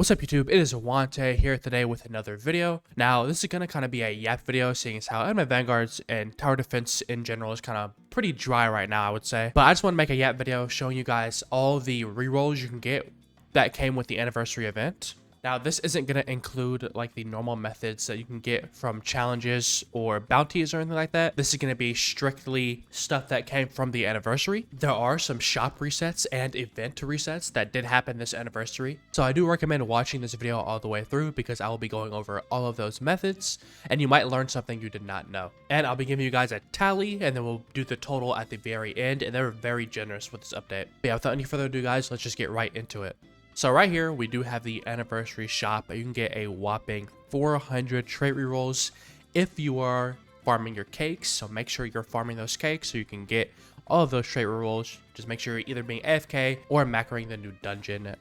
What's up YouTube, it is Wante here today with another video. Now this is going to kind of be a yap video, seeing as how Anime Vanguards and tower defense in general is kind of pretty dry right now, I would say. But I just want to make a yap video showing you guys all the rerolls you can get that came with the anniversary event. Now this isn't going to include like the normal methods that you can get from challenges or bounties or anything like that. This is going to be strictly stuff that came from the anniversary. There are some shop resets and event resets that did happen this anniversary. So I do recommend watching this video all the way through because I will be going over all of those methods and you might learn something you did not know. And I'll be giving you guys a tally and then we'll do the total at the very end, and they're very generous with this update. But yeah, without any further ado guys, let's just get right into it. So right here, we do have the anniversary shop. You can get a whopping 400 trait rerolls if you are farming your cakes. So make sure you're farming those cakes so you can get all of those trait rerolls. Just make sure you're either being AFK or macroing the new dungeon,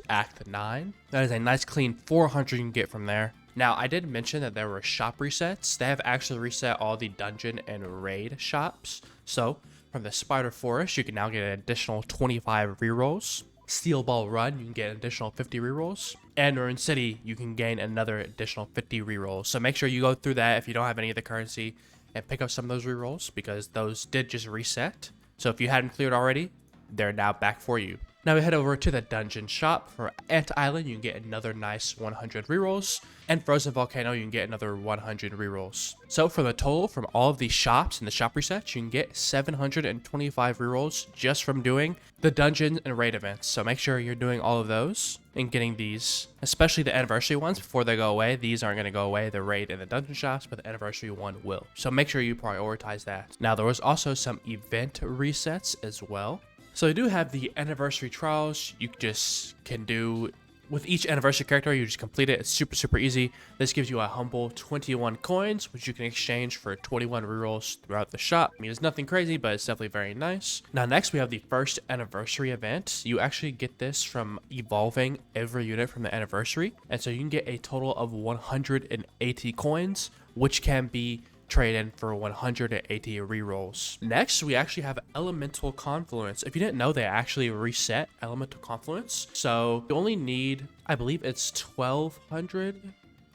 Act 9. That is a nice clean 400 you can get from there. Now, I did mention that there were shop resets. They have actually reset all the dungeon and raid shops. So from the Spider Forest, you can now get an additional 25 rerolls. Steel Ball Run, you can get an additional 50 rerolls. And Ruin City, you can gain another additional 50 rerolls. So make sure you go through that if you don't have any of the currency and pick up some of those rerolls because those did just reset. So if you hadn't cleared already, they're now back for you. Now we head over to the dungeon shop. For Ant Island, you can get another nice 100 rerolls. And Frozen Volcano, you can get another 100 rerolls. So for the total from all of these shops and the shop resets, you can get 725 rerolls just from doing the dungeon and raid events. So make sure you're doing all of those and getting these, especially the anniversary ones before they go away. These aren't going to go away, the raid and the dungeon shops, but the anniversary one will. So make sure you prioritize that. Now there was also some event resets as well. So you do have the anniversary trials. You just can do with each anniversary character. You just complete it. It's super easy. This gives you a humble 21 coins, which you can exchange for 21 rerolls throughout the shop. I mean, it's nothing crazy, but it's definitely very nice. Now next we have the first anniversary event. You actually get this from evolving every unit from the anniversary, and so you can get a total of 180 coins, which can be trade in for 180 rerolls. Next, we actually have Elemental Confluence. If you didn't know, they actually reset Elemental Confluence. So you only need, I believe it's 1200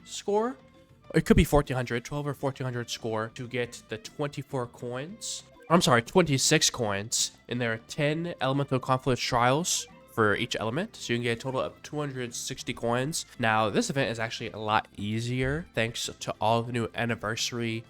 score. Or it could be 1400, 12 or 1400 score to get the 24 coins. I'm sorry, 26 coins. And there are 10 Elemental Confluence trials for each element, so you can get a total of 260 coins. Now, this event is actually a lot easier thanks to all the new anniversary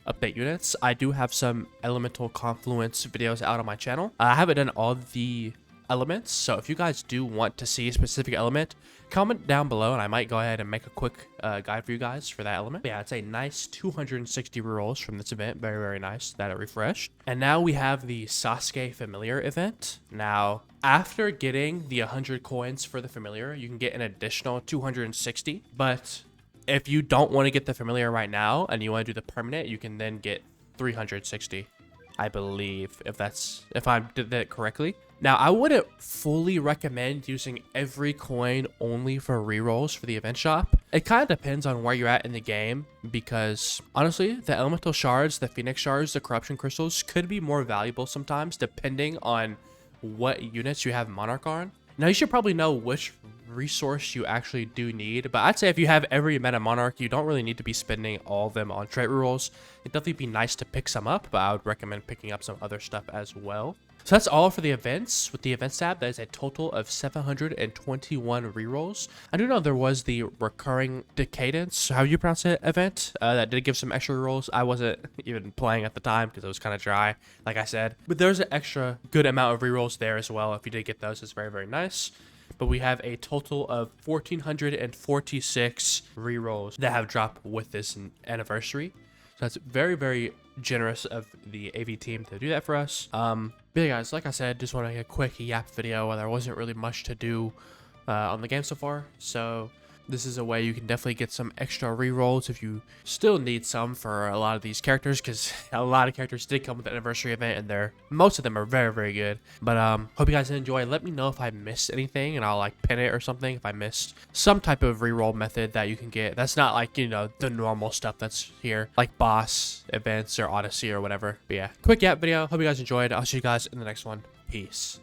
update units. I do have some Elemental Confluence videos out on my channel. I haven't done all the elements, so if you guys do want to see a specific element, comment down below and I might go ahead and make a quick guide for you guys for that element. But yeah, it's a nice 260 rerolls from this event. Very nice that it refreshed. And now we have the Sasuke Familiar event. Now, after getting the 100 coins for the Familiar, you can get an additional 260, but if you don't want to get the Familiar right now and you want to do the permanent, you can then get 360, I believe, if I did that correctly. Now, I wouldn't fully recommend using every coin only for rerolls for the event shop. It kind of depends on where you're at in the game because, honestly, the elemental shards, the phoenix shards, the corruption crystals could be more valuable sometimes depending on what units you have Monarch on. Now, you should probably know which resource you actually do need, but I'd say if you have every meta Monarch, you don't really need to be spending all of them on trait rerolls. It'd definitely be nice to pick some up, but I would recommend picking up some other stuff as well. So that's all for the events. With the events tab, that is a total of 721 rerolls. I do know there was the recurring decadence, how you pronounce it, event that did give some extra rerolls. I wasn't even playing at the time because it was kind of dry, like I said, but there's an extra good amount of rerolls there as well. If you did get those, it's very nice. But we have a total of 1,446 rerolls that have dropped with this anniversary. So that's very generous of the AV team to do that for us. But yeah, guys, like I said, just want to make a quick yap video. There wasn't really much to do on the game so far. So this is a way you can definitely get some extra rerolls if you still need some for a lot of these characters, because a lot of characters did come with the anniversary event and most of them are very good. But hope you guys enjoy. Let me know if I missed anything and I'll like pin it or something if I missed some type of reroll method that you can get that's not like, you know, the normal stuff that's here, like boss events or Odyssey or whatever. But yeah, quick yap video. Hope you guys enjoyed. I'll see you guys in the next one. Peace.